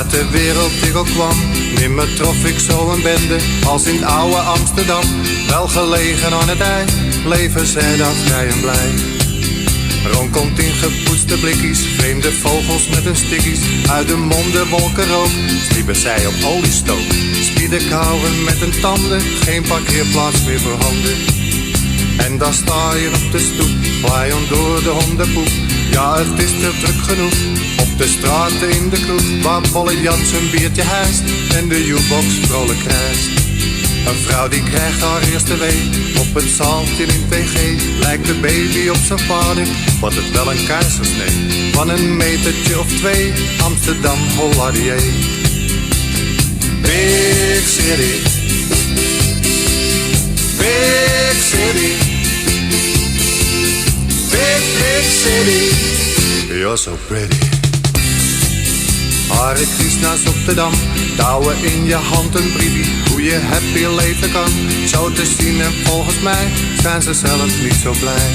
Uit de wereld ik ook kwam, nimmer trof ik zo een bende als in het oude Amsterdam. Wel gelegen aan het ei, leven zij daar vrij en blij. Ronkelt in gepoetste blikkies, vreemde vogels met hun stickies. Uit de monden wolken rook, sliepen zij op oliestook. Spieden kauwen met hun tanden, geen parkeerplaats meer voorhanden. En daar sta je op de stoep, glaaien door de hondenpoep. Ja, het is te druk genoeg, op de straten in de kroeg, waar Polly Jans een biertje hijst en de jukebox vrolijk krijst. Een vrouw die krijgt haar eerste week op het zaaltje in PG. Lijkt de baby op zijn vader, wordt het wel een keizersnee. Van een metertje of 2, Amsterdam Holladier. Big city, big city, big city, you're so pretty. Hare Krishna's op de Dam, douwen in je hand een briefie. Hoe je happy leven kan, zo te zien en volgens mij zijn ze zelf niet zo blij.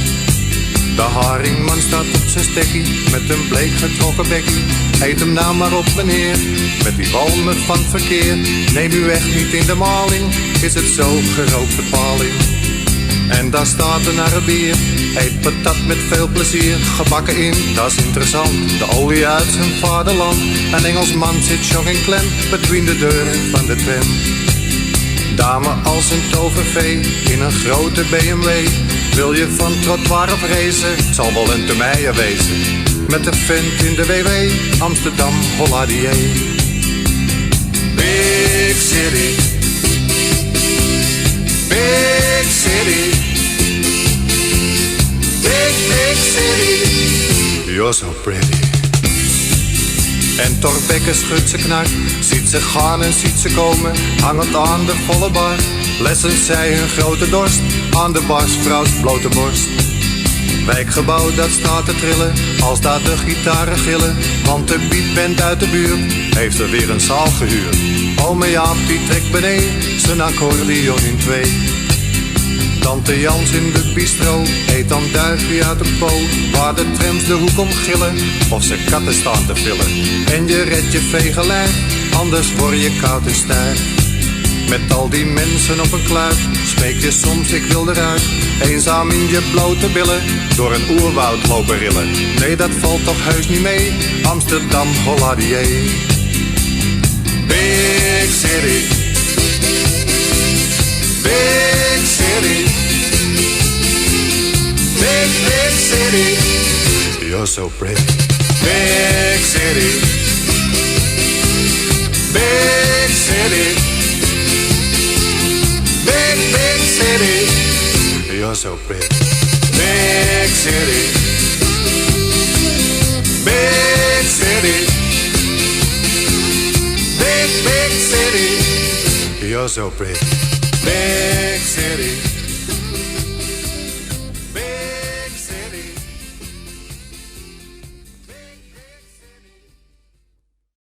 De haringman staat op zijn stekkie, met een bleek getrokken bekkie. Eet hem nou maar op meneer, met die walmen van verkeer. Neem u echt niet in de maling, is het zo gerookte paling. En daar staat een Arabier, eet patat met veel plezier. Gebakken in, dat is interessant, de olie uit zijn vaderland. Een Engelsman zit jogging klem, between de deuren van de tram. Dame als een tovervee, in een grote BMW. Wil je van trottoir of racen, het zal wel een Termeijer wezen. Met een vent in de WW, Amsterdam Holladier. Big city, big city, big city, you're so pretty. En Torbekke schudt ze knar, ziet ze gaan en ziet ze komen. Hangend aan de volle bar, lessen zij hun grote dorst. Aan de barsvrouws blote borst. Wijkgebouw dat staat te trillen, als daar de gitaren gillen. Want de beatband uit de buurt heeft er weer een zaal gehuurd. Ome Jaap die trekt beneden, zijn accordeon in 2. Tante Jans in de bistro, eet dan duifje uit de po. Waar de trams de hoek om gillen, of ze katten staan te villen. En je redt je vegelijn, anders word je koud en stijf. Met al die mensen op een kluit, spreek je soms ik wil eruit. Eenzaam in je blote billen, door een oerwoud lopen rillen. Nee, dat valt toch heus niet mee, Amsterdam Holladier. Big city, big city, big city, you're so pretty. Big city, big city, big city, you're so pretty. Big city, big city, big city, you're so pretty. Big